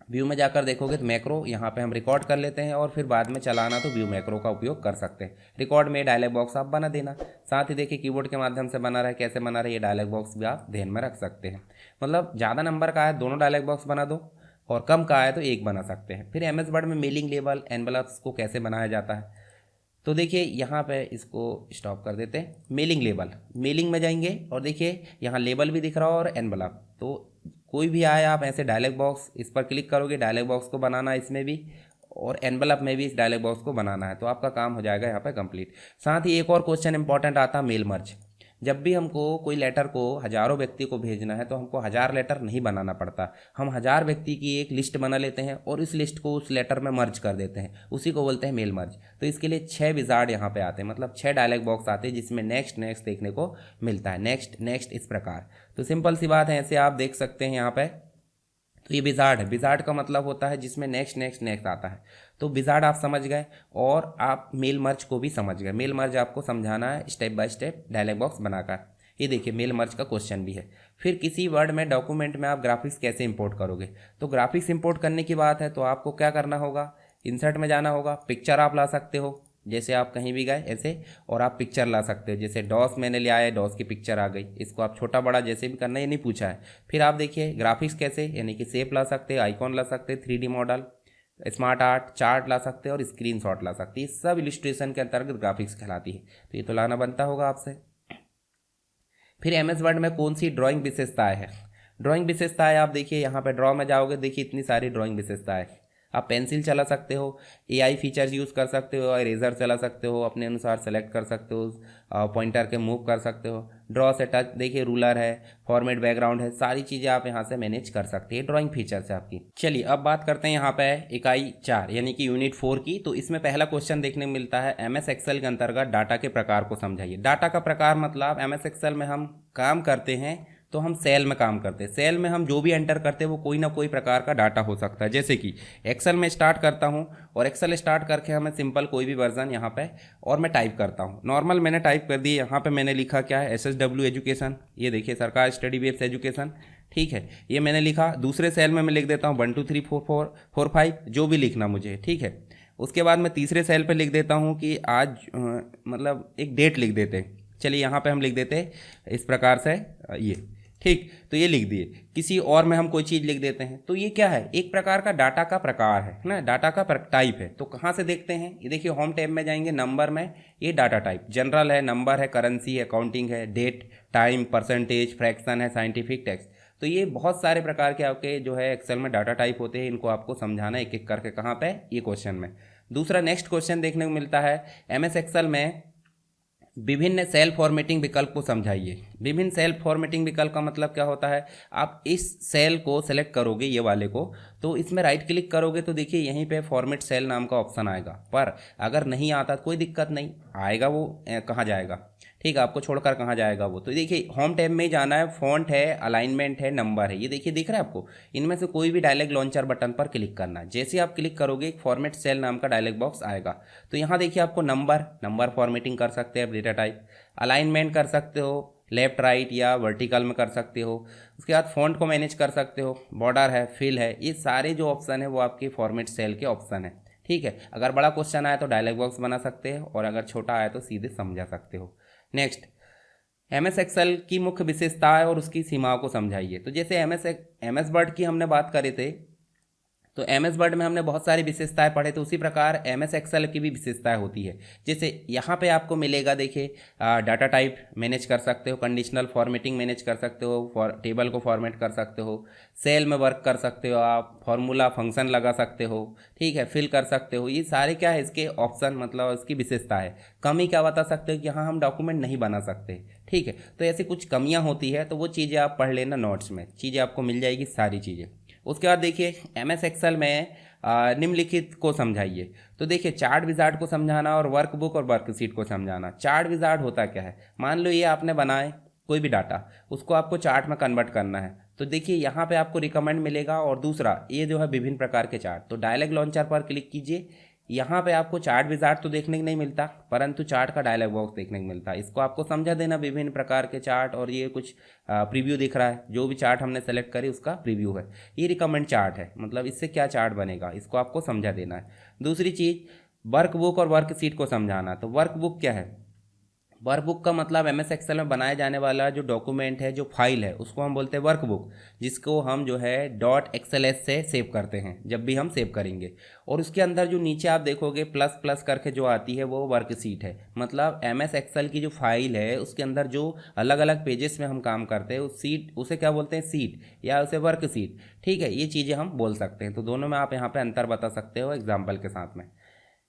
व्यू में जाकर देखोगे तो मैक्रो यहाँ पे हम रिकॉर्ड कर लेते हैं, और फिर बाद में चलाना तो व्यू मैक्रो का उपयोग कर सकते हैं। रिकॉर्ड में डायलॉग बॉक्स आप बना देना। साथ ही देखिए कीबोर्ड के माध्यम से बना रहा है, कैसे बना रहा है, ये डायलॉग बॉक्स भी आप ध्यान में रख सकते हैं। मतलब ज़्यादा नंबर का है दोनों डायलॉग बॉक्स बना दो, और कम का है तो एक बना सकते हैं। फिर एमएस वर्ड में मेलिंग लेबल, एनवलप्स को कैसे बनाया जाता है। तो देखिए यहाँ पे इसको स्टॉप कर देते हैं। मेलिंग लेबल, मेलिंग में जाएंगे और देखिए यहाँ लेबल भी दिख रहा है और एनवलप। तो कोई भी आए आप ऐसे डायलॉग बॉक्स, इस पर क्लिक करोगे, डायलॉग बॉक्स को बनाना है इसमें भी, और एनवलप में भी इस डायलॉग बॉक्स को बनाना है, तो आपका काम हो जाएगा यहाँ पे कंप्लीट। साथ ही एक और क्वेश्चन इंपॉर्टेंट आता है मेल मर्ज। जब भी हमको कोई लेटर को हज़ारों व्यक्ति को भेजना है तो हमको 1000 लेटर नहीं बनाना पड़ता, हम 1000 व्यक्ति की एक लिस्ट बना लेते हैं और इस लिस्ट को उस लेटर में मर्ज कर देते हैं, उसी को बोलते हैं मेल मर्ज। तो इसके लिए 6 विजार्ड यहाँ पे आते हैं, मतलब 6 डायलॉग बॉक्स आते हैं जिसमें नेक्स्ट नेक्स्ट देखने को मिलता है, नेक्स्ट नेक्स्ट इस प्रकार। तो सिंपल सी बात है, ऐसे आप देख सकते हैं यहाँ पे। तो ये विजार्ड है, विजार्ड का मतलब होता है जिसमें नेक्स्ट नेक्स्ट नेक्स्ट आता है। तो विजार्ड आप समझ गए, और आप मेल मर्ज को भी समझ गए। मेल मर्ज आपको समझाना है step by step dialog box बनाकर। ये देखिए मेल मर्ज का क्वेश्चन भी है। फिर किसी वर्ड में डॉक्यूमेंट में आप ग्राफिक्स कैसे इंपोर्ट करोगे। तो ग्राफिक्स इंपोर्ट करने की बात है तो आपको क्या करना होगा, इंसर्ट में जाना होगा, पिक्चर आप ला सकते हो, जैसे आप कहीं भी गए ऐसे, और आप पिक्चर ला सकते हो। जैसे डॉस मैंने लिया है, डॉस की पिक्चर आ गई, इसको आप छोटा बड़ा जैसे भी करना है, ये नहीं पूछा है। फिर आप देखिए ग्राफिक्स कैसे, यानी कि शेप ला सकते हैं, आइकॉन ला सकते हैं, 3D model, smart art, chart ला सकते हैं और स्क्रीनशॉट ला सकते हैं। ये सब इलिस्ट्रेशन के अंतर्गत ग्राफिक्स कहलाती है, तो ये तो लाना बनता होगा आपसे। फिर एमएस वर्ड में कौन सी ड्राइंग विशेषताएं है? ड्राइंग विशेषताएं आप देखिए, यहाँ पे ड्रॉ में जाओगे, देखिए इतनी सारी ड्राइंग विशेषताएं। आप पेंसिल चला सकते हो, एआई फीचर्स यूज़ कर सकते हो, इरेजर चला सकते हो, अपने अनुसार सेलेक्ट कर सकते हो, पॉइंटर के मूव कर सकते हो, ड्रॉ से टच, देखिए रूलर है, फॉर्मेट बैकग्राउंड है, सारी चीज़ें आप यहाँ से मैनेज कर सकते हैं। ड्राइंग फीचर्स है आपकी। चलिए अब बात करते हैं यहाँ पे इकाई 4 यानी कि यूनिट 4 की। तो इसमें पहला क्वेश्चन देखने को मिलता है, एमएस एक्सेल के अंतर्गत डाटा के प्रकार को समझाइए। डाटा का प्रकार मतलब एमएस एक्सेल में हम काम करते हैं तो हम सेल में काम करते हैं। सेल में हम जो भी एंटर करते हैं वो कोई ना कोई प्रकार का डाटा हो सकता है। जैसे कि एक्सेल में स्टार्ट करता हूँ और एक्सेल स्टार्ट करके हमें सिंपल कोई भी वर्जन यहाँ पे और मैं टाइप करता हूँ। नॉर्मल मैंने टाइप कर दी, यहाँ पे मैंने लिखा क्या है, SSW एजुकेशन, ये देखिए सरकार स्टडी बेस्ड एजुकेशन, ठीक है, ये मैंने लिखा। दूसरे सेल में मैं लिख देता हूँ 1 2 3 4 4 4 5 जो भी लिखना मुझे, ठीक है। उसके बाद मैं तीसरे सेल पर लिख देता हूँ कि आज मतलब एक डेट लिख देते हैं। चलिए यहाँ पे हम लिख देते हैं इस प्रकार से, ये ठीक, तो ये लिख दिए। किसी और में हम कोई चीज़ लिख देते हैं, तो ये क्या है, एक प्रकार का डाटा का प्रकार है ना, डाटा का टाइप है। तो कहाँ से देखते हैं, ये देखिए होम टैब में जाएंगे, नंबर में, ये डाटा टाइप जनरल है, नंबर है, करेंसी है, अकाउंटिंग है, डेट, टाइम, परसेंटेज, फ्रैक्शन है, साइंटिफिक टेक्स्ट। तो ये बहुत सारे प्रकार के आपके जो है एक्सेल में डाटा टाइप होते हैं। इनको आपको समझाना एक एक करके कहाँ पे, ये क्वेश्चन में। दूसरा नेक्स्ट क्वेश्चन देखने को मिलता है, एमएस एक्सेल में विभिन्न सेल फॉर्मेटिंग विकल्प को समझाइए। विभिन्न सेल फॉर्मेटिंग विकल्प का मतलब क्या होता है, आप इस सेल को सेलेक्ट करोगे, ये वाले को, तो इसमें राइट क्लिक करोगे तो देखिए यहीं पे फॉर्मेट सेल नाम का ऑप्शन आएगा। पर अगर नहीं आता कोई दिक्कत नहीं, आएगा वो कहाँ जाएगा, ठीक है, आपको छोड़कर कहाँ जाएगा वो। तो देखिए होम टैब में ही जाना है, फॉन्ट है, अलाइनमेंट है, नंबर है, ये देखिए दिख रहा है आपको। इनमें से कोई भी डायलॉग लॉन्चर बटन पर क्लिक करना है। जैसे आप क्लिक करोगे एक फॉर्मेट सेल नाम का डायलॉग बॉक्स आएगा। तो यहाँ देखिए आपको नंबर फॉर्मेटिंग कर सकते हैं, डेटा टाइप, अलाइनमेंट कर सकते हो, लेफ्ट राइट या वर्टिकल में कर सकते हो। उसके बाद फॉन्ट को मैनेज कर सकते हो, बॉर्डर है, फिल है, ये सारे जो ऑप्शन है वो आपके फॉर्मेट सेल के ऑप्शन है, ठीक है। अगर बड़ा क्वेश्चन आया तो डायलॉग बॉक्स बना सकते हैं और अगर छोटा आया तो सीधे समझा सकते हो। नेक्स्ट, एमएस एक्सेल की मुख्य विशेषताएं और उसकी सीमाओं को समझाइए। तो जैसे एमएस वर्ड की हमने बात करी थे, तो एमएस वर्ड में हमने बहुत सारी विशेषताएं पढ़े, तो उसी प्रकार एमएस एक्सेल की भी विशेषताएं होती है। जैसे यहाँ पे आपको मिलेगा, देखिए डाटा टाइप मैनेज कर सकते हो, कंडीशनल फॉर्मेटिंग मैनेज कर सकते हो, टेबल को फॉर्मेट कर सकते हो, सेल में वर्क कर सकते हो, आप फॉर्मूला फंक्शन लगा सकते हो, ठीक है, फिल कर सकते हो। ये सारे क्या है इसके ऑप्शन, मतलब इसकी विशेषता है। कमी क्या बता सकते हो कि यहाँ हम डॉक्यूमेंट नहीं बना सकते, ठीक है। तो ऐसी कुछ कमियाँ होती है, तो वो चीज़ें आप पढ़ लेना नोट्स में, चीज़ें आपको मिल जाएगी सारी चीज़ें। उसके बाद देखिए एमएस एक्सेल में निम्नलिखित को समझाइए। तो देखिए चार्ट विजार्ड को समझाना और वर्कबुक और वर्कशीट को समझाना। चार्ट विजार्ड होता क्या है, मान लो ये आपने बनाए कोई भी डाटा, उसको आपको चार्ट में कन्वर्ट करना है। तो देखिए यहाँ पे आपको रिकमेंड मिलेगा। और दूसरा ये जो है विभिन्न प्रकार के चार्ट, तो डायलॉग लॉन्चर पर क्लिक कीजिए। यहाँ पे आपको चार्ट विजार्ड तो देखने को नहीं मिलता, परंतु चार्ट का डायलॉग बॉक्स देखने को मिलता है। इसको आपको समझा देना, विभिन्न प्रकार के चार्ट, और ये कुछ प्रीव्यू दिख रहा है, जो भी चार्ट हमने सेलेक्ट करी उसका प्रीव्यू है। ये रिकमेंड चार्ट है, मतलब इससे क्या चार्ट बनेगा इसको आपको समझा देना है। दूसरी चीज़, वर्कबुक और वर्कशीट को समझाना। तो वर्कबुक क्या है, वर्कबुक का मतलब एमएस एक्सेल में बनाए जाने वाला जो डॉक्यूमेंट है, जो फाइल है, उसको हम बोलते हैं वर्कबुक, जिसको हम जो है .xls से सेव करते हैं जब भी हम सेव करेंगे। और उसके अंदर जो नीचे आप देखोगे प्लस प्लस करके जो आती है वो वर्कशीट है। मतलब एमएस एक्सेल की जो फाइल है उसके अंदर जो अलग अलग पेजेस में हम काम करते हैं उस सीट, उसे क्या बोलते हैं, सीट, या उसे वर्कशीट, ठीक है। ये चीज़ें हम बोल सकते हैं। तो दोनों में आप यहाँ पर अंतर बता सकते हो एग्जाम्पल के साथ में।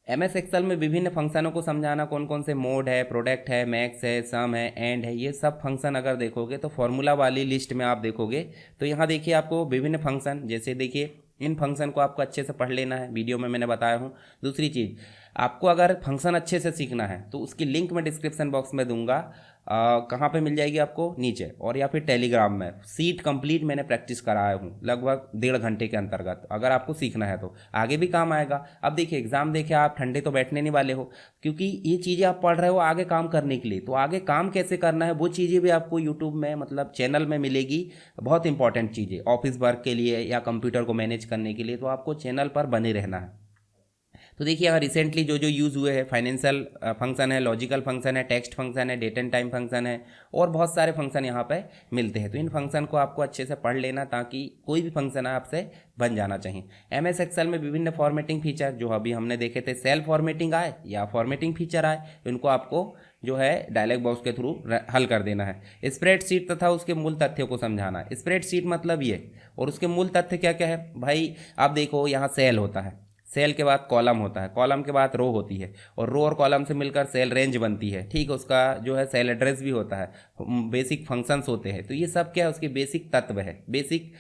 एमएस एक्सेल में विभिन्न फंक्शनों को समझाना, कौन कौन से मोड है, प्रोडक्ट है, मैक्स है, सम है, एंड है, ये सब फंक्शन अगर देखोगे तो फॉर्मूला वाली लिस्ट में आप देखोगे तो यहाँ देखिए आपको विभिन्न फंक्शन, जैसे देखिए इन फंक्शन को आपको अच्छे से पढ़ लेना है, वीडियो में मैंने बताया हूँ। दूसरी चीज़, आपको अगर फंक्शन अच्छे से सीखना है तो उसकी लिंक मैं डिस्क्रिप्शन बॉक्स में दूंगा, कहाँ पे मिल जाएगी आपको, नीचे, और या फिर टेलीग्राम में। सीट कंप्लीट मैंने प्रैक्टिस कराया हूँ लगभग 1.5 घंटे के अंतर्गत। अगर आपको सीखना है तो आगे भी काम आएगा। अब देखिए एग्जाम देखिए, आप ठंडे तो बैठने नहीं वाले हो, क्योंकि ये चीज़ें आप पढ़ रहे हो आगे काम करने के लिए। तो आगे काम कैसे करना है वो चीज़ें भी आपको यूट्यूब में, मतलब चैनल में मिलेगी। बहुत इंपॉर्टेंट चीज़ें ऑफिस वर्क के लिए या कंप्यूटर को मैनेज करने के लिए, तो आपको चैनल पर बने रहना है। तो देखिए यहाँ रिसेंटली जो जो यूज़ हुए हैं, फाइनेंशियल फंक्शन है, लॉजिकल फंक्शन है, टेक्स्ट फंक्शन है, डेट एंड टाइम फंक्शन है, और बहुत सारे फंक्शन यहाँ पे मिलते हैं। तो इन फंक्शन को आपको अच्छे से पढ़ लेना ताकि कोई भी फंक्शन आपसे बन जाना चाहिए। एमएस एक्सेल में विभिन्न फॉर्मेटिंग फीचर जो अभी हमने देखे थे, सेल फॉर्मेटिंग आए या फॉर्मेटिंग फीचर आए, इनको आपको जो है डायलॉग बॉक्स के थ्रू हल कर देना है। स्प्रेडशीट तथा उसके मूल तथ्यों को समझाना है। स्प्रेडशीट मतलब ये, और उसके मूल तथ्य क्या क्या है भाई, आप देखो यहाँ सेल होता है, सेल के बाद कॉलम होता है, कॉलम के बाद रो होती है, और रो और कॉलम से मिलकर सेल रेंज बनती है, ठीक है। उसका जो है सेल एड्रेस भी होता है, बेसिक फंक्शंस होते हैं। तो ये सब क्या है, उसके बेसिक तत्व है, बेसिक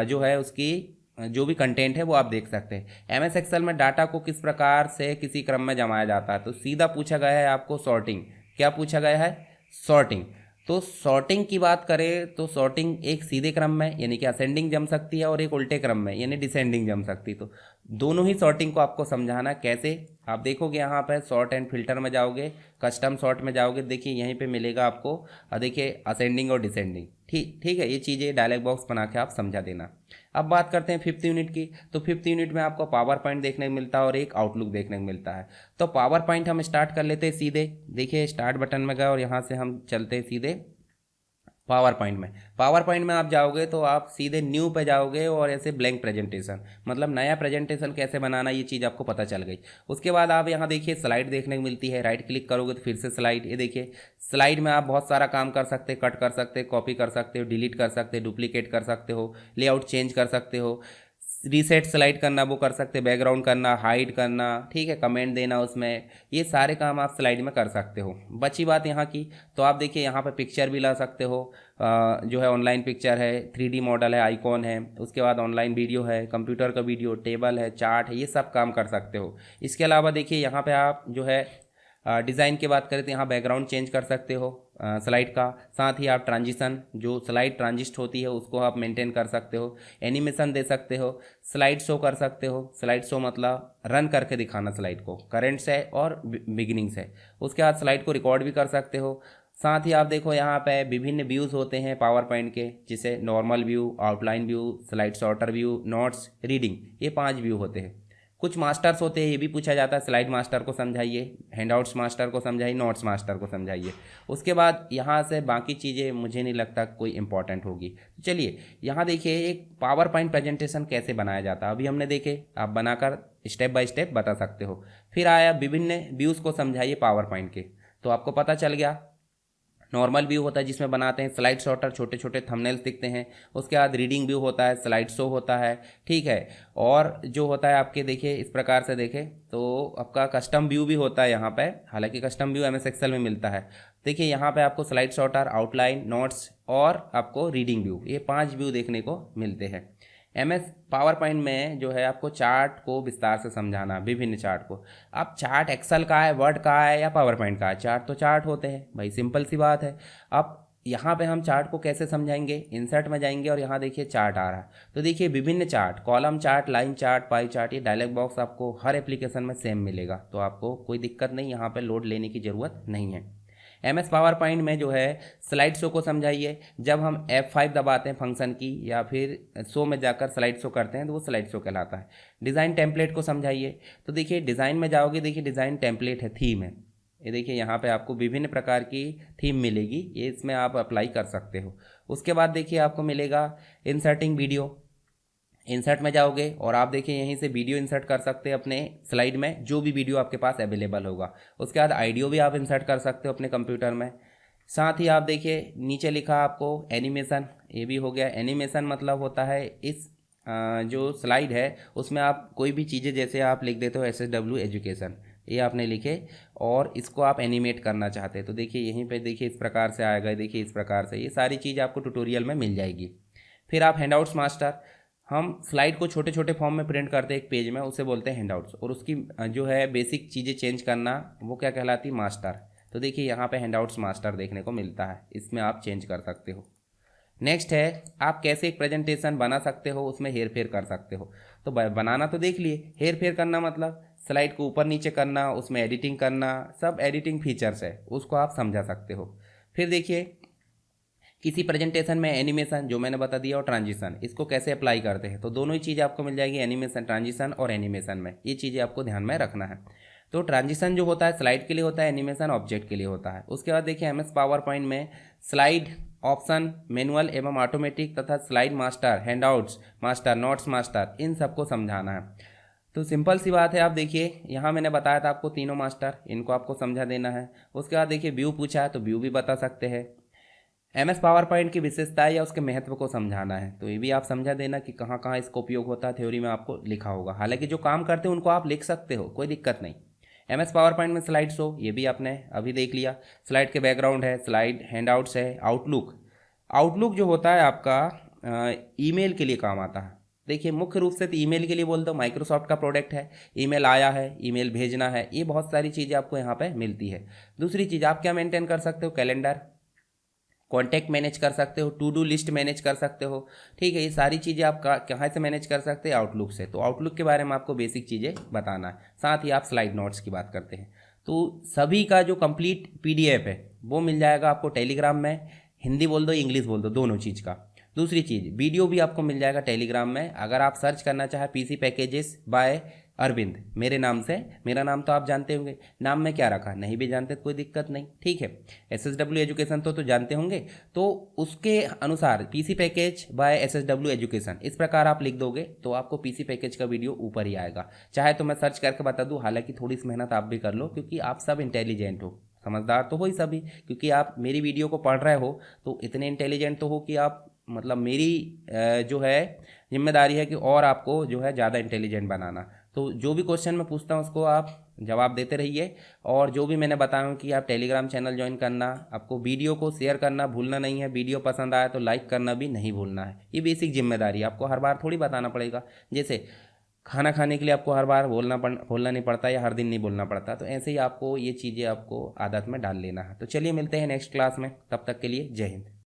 जो है उसकी जो भी कंटेंट है वो आप देख सकते हैं। एमएस एक्सेल में डाटा को किस प्रकार से किसी क्रम में जमाया जाता है, तो सीधा पूछा गया है आपको सॉर्टिंग। क्या पूछा गया है? सॉर्टिंग। तो सॉर्टिंग की बात करें तो सॉर्टिंग एक सीधे क्रम में यानी कि असेंडिंग जम सकती है, और एक उल्टे क्रम में यानी डिसेंडिंग जम सकती है। तो दोनों ही सॉर्टिंग को आपको समझाना कैसे, आप देखोगे यहाँ पे सॉर्ट एंड फिल्टर में जाओगे, कस्टम सॉर्ट में जाओगे, देखिए यहीं पे मिलेगा आपको, देखिए असेंडिंग और डिसेंडिंग। ठीक है, ये चीज़ें डायलॉग बॉक्स बना के आप समझा देना। अब बात करते हैं 5th यूनिट की। तो 5th यूनिट में आपको पावर पॉइंट देखने को मिलता है और एक आउटलुक देखने को मिलता है। तो पावर पॉइंट हम स्टार्ट कर लेते हैं सीधे, देखिए स्टार्ट बटन में गए और यहाँ से हम चलते हैं सीधे पावर पॉइंट में। पावर पॉइंट में आप जाओगे तो आप सीधे न्यू पे जाओगे और ऐसे ब्लैंक प्रेजेंटेशन, मतलब नया प्रेजेंटेशन कैसे बनाना, ये चीज़ आपको पता चल गई। उसके बाद आप यहाँ देखिए स्लाइड देखने को मिलती है, राइट क्लिक करोगे तो फिर से स्लाइड। ये देखिए स्लाइड में आप बहुत सारा काम कर सकते हैं, कट कर सकते हैं, कॉपी कर सकते हो, डिलीट कर सकते हो, डुप्लीकेट कर सकते हो, लेआउट चेंज कर सकते हो, रीसेट स्लाइड करना वो कर सकते, बैकग्राउंड करना, हाइड करना, ठीक है, कमेंट देना उसमें, ये सारे काम आप स्लाइड में कर सकते हो। बची बात यहाँ की, तो आप देखिए यहाँ पे पिक्चर भी ला सकते हो, जो है ऑनलाइन पिक्चर है, 3D मॉडल है, आइकॉन है, उसके बाद ऑनलाइन वीडियो है, कंप्यूटर का वीडियो, टेबल है, चार्ट है, ये सब काम कर सकते हो। इसके अलावा देखिए यहाँ पे आप जो है डिज़ाइन की बात करें तो यहाँ बैकग्राउंड चेंज कर सकते हो स्लाइड का, साथ ही आप ट्रांजिशन, जो स्लाइड ट्रांजिस्ट होती है उसको आप मेंटेन कर सकते हो, एनिमेशन दे सकते हो, स्लाइड शो कर सकते हो। स्लाइड शो मतलब रन करके दिखाना स्लाइड को, करंट से और बिगिनिंग से। उसके बाद स्लाइड को रिकॉर्ड भी कर सकते हो। साथ ही आप देखो यहाँ पे विभिन्न व्यूज़ होते हैं पावर पॉइंट के, जिसे normal view, outline view, slide sorter view, notes, reading, ये 5 व्यू होते हैं। कुछ मास्टर्स होते हैं, ये भी पूछा जाता है, स्लाइड मास्टर को समझाइए, हैंडआउट्स मास्टर को समझाइए, नोट्स मास्टर को समझाइए। उसके बाद यहाँ से बाकी चीज़ें मुझे नहीं लगता कोई इंपॉर्टेंट होगी। तो चलिए यहाँ देखिए एक पावर पॉइंट प्रेजेंटेशन कैसे बनाया जाता है, अभी हमने देखे, आप बनाकर स्टेप बाय स्टेप बता सकते हो। फिर आया विभिन्न व्यूज़ को समझाइए पावर पॉइंट के, तो आपको पता चल गया। नॉर्मल व्यू होता है जिसमें बनाते हैं, स्लाइड सॉर्टर छोटे छोटे थंबनेल्स दिखते हैं। उसके बाद रीडिंग व्यू होता है, स्लाइड शो होता है, ठीक है। और जो होता है आपके देखिए इस प्रकार से देखें तो आपका कस्टम व्यू भी होता है यहाँ पे, हालांकि कस्टम व्यू एमएस एक्सेल में मिलता है। देखिए यहाँ पे आपको स्लाइड सॉर्टर, आउटलाइन, नोट्स और आपको रीडिंग व्यू, ये 5 व्यू देखने को मिलते हैं। एमएस पावर पॉइंट में जो है आपको चार्ट को विस्तार से समझाना, विभिन्न चार्ट को। अब चार्ट एक्सेल का है, वर्ड का है या पावर पॉइंट का है, चार्ट तो चार्ट होते हैं भाई, सिंपल सी बात है। अब यहाँ पे हम चार्ट को कैसे समझाएंगे, इंसर्ट में जाएंगे और यहाँ देखिए चार्ट आ रहा है, तो देखिए विभिन्न chart, column chart, line chart, pie chart, ये डायलॉग बॉक्स आपको हर एप्लीकेशन में सेम मिलेगा, तो आपको कोई दिक्कत नहीं, यहाँ पे लोड लेने की ज़रूरत नहीं है। एमएस पावर पॉइंट में जो है स्लाइड शो को समझाइए। जब हम F5 दबाते हैं फंक्शन की या फिर शो में जाकर स्लाइड शो करते हैं तो वो स्लाइड शो कहलाता है। डिज़ाइन टेम्पलेट को समझाइए, तो देखिए डिज़ाइन में जाओगे, देखिए डिज़ाइन टेम्पलेट है, थीम है, ये देखिए यहाँ पे आपको विभिन्न प्रकार की थीम मिलेगी, ये इसमें आप अप्लाई कर सकते हो। उसके बाद देखिए आपको मिलेगा इंसर्टिंग वीडियो, इंसर्ट में जाओगे और आप देखिए यहीं से वीडियो इंसर्ट कर सकते हैं अपने स्लाइड में, जो भी वीडियो आपके पास अवेलेबल होगा। उसके बाद ऑडियो भी आप इंसर्ट कर सकते हो अपने कंप्यूटर में। साथ ही आप देखिए नीचे लिखा आपको एनिमेशन, ये भी हो गया। एनिमेशन मतलब होता है इस जो स्लाइड है उसमें आप कोई भी चीज़ें, जैसे आप लिख देते हो SSW एजुकेशन, ये आपने लिखे और इसको आप एनिमेट करना चाहते हैं, तो देखिए यहीं पे देखिए इस प्रकार से आएगा, देखिए इस प्रकार से, ये सारी चीज़ आपको ट्यूटोरियल में मिल जाएगी। फिर आप हैंडआउट्स मास्टर, हम स्लाइड को छोटे छोटे फॉर्म में प्रिंट करते हैं एक पेज में, उसे बोलते हैं हैंडआउट्स, और उसकी जो है बेसिक चीज़ें चेंज करना वो क्या कहलाती है, मास्टर। तो देखिए यहाँ पे हैंडआउट्स मास्टर देखने को मिलता है, इसमें आप चेंज कर सकते हो। नेक्स्ट है आप कैसे एक प्रेजेंटेशन बना सकते हो, उसमें हेर फेर कर सकते हो। तो बनाना तो देख लिए, हेर फेर करना मतलब स्लाइड को ऊपर नीचे करना, उसमें एडिटिंग करना, सब एडिटिंग फीचर्स है, उसको आप समझा सकते हो। फिर देखिए किसी प्रेजेंटेशन में एनिमेशन जो मैंने बता दिया और ट्रांजिशन, इसको कैसे अप्लाई करते हैं, तो दोनों ही चीज़ें आपको मिल जाएगी एनिमेशन, ट्रांजिशन और एनिमेशन में। ये चीज़ें आपको ध्यान में रखना है। तो ट्रांजिशन जो होता है स्लाइड के लिए होता है, एनिमेशन ऑब्जेक्ट के लिए होता है। उसके बाद देखिए MS पावर पॉइंट में स्लाइड ऑप्शन, मैनुअल एवं ऑटोमेटिक तथा slide master, handouts master, notes master, इन सबको समझाना है। तो सिंपल सी बात है, आप देखिए यहाँ मैंने बताया था आपको तीनों मास्टर, इनको आपको समझा देना है। उसके बाद देखिए व्यू पूछा है तो व्यू भी बता सकते हैं। MS पावर पॉइंट की विशेषताएं या उसके महत्व को समझाना है, तो ये भी आप समझा देना कि कहाँ कहाँ इसका उपयोग होता है, थ्योरी में आपको लिखा होगा। हालांकि जो काम करते हैं उनको आप लिख सकते हो, कोई दिक्कत नहीं। MS पावर पॉइंट में स्लाइड शो, ये भी आपने अभी देख लिया। स्लाइड के बैकग्राउंड है, स्लाइड हैंडआउट्स है। आउटलुक, आउटलुक जो होता है आपका ईमेल के लिए काम आता है। देखिए मुख्य रूप से तो ईमेल के लिए बोलते हो, माइक्रोसॉफ्ट का प्रोडक्ट है, ईमेल आया है, ईमेल भेजना है, ये बहुत सारी चीज़ें आपको यहाँ पे मिलती है। दूसरी चीज़ आप क्या मेंटेन कर सकते हो, कैलेंडर, कॉन्टैक्ट मैनेज कर सकते हो, टू डू लिस्ट मैनेज कर सकते हो। ठीक है, ये सारी चीज़ें आप कहाँ से मैनेज कर सकते हैं, आउटलुक से। तो आउटलुक के बारे में आपको बेसिक चीज़ें बताना है। साथ ही आप स्लाइड नोट्स की बात करते हैं, तो सभी का जो कंप्लीट PDF है वो मिल जाएगा आपको टेलीग्राम में। हिंदी बोल दो, इंग्लिश बोल दो, दोनों चीज़ का। दूसरी चीज़, वीडियो भी आपको मिल जाएगा टेलीग्राम में। अगर आप सर्च करना चाहे PC पैकेजेस बाय अरविंद मेरे नाम से, मेरा नाम तो आप जानते होंगे, नाम में क्या रखा, नहीं भी जानते तो कोई दिक्कत नहीं। ठीक है, SSW एजुकेशन तो जानते होंगे, तो उसके अनुसार PC package by SSW education, इस प्रकार आप लिख दोगे तो आपको PC पैकेज का वीडियो ऊपर ही आएगा। चाहे तो मैं सर्च करके बता दूं, हालांकि थोड़ी सी मेहनत आप भी कर लो, क्योंकि आप सब इंटेलिजेंट हो, समझदार तो हो ही सभी, क्योंकि आप मेरी वीडियो को पढ़ रहे हो तो इतने इंटेलिजेंट तो हो कि आप, मतलब मेरी जो है जिम्मेदारी है कि और आपको जो है ज़्यादा इंटेलिजेंट बनाना। तो जो भी क्वेश्चन मैं पूछता हूँ उसको आप जवाब देते रहिए। और जो भी मैंने बताया हूँ कि आप टेलीग्राम चैनल ज्वाइन करना, आपको वीडियो को शेयर करना भूलना नहीं है, वीडियो पसंद आया तो लाइक करना भी नहीं भूलना है। ये बेसिक जिम्मेदारी आपको हर बार थोड़ी बताना पड़ेगा। जैसे खाना खाने के लिए आपको हर बार बोलना नहीं पड़ता या हर दिन नहीं बोलना पड़ता, तो ऐसे ही आपको ये चीज़ें आपको आदत में डाल लेना है। तो चलिए मिलते हैं नेक्स्ट क्लास में, तब तक के लिए जय हिंद।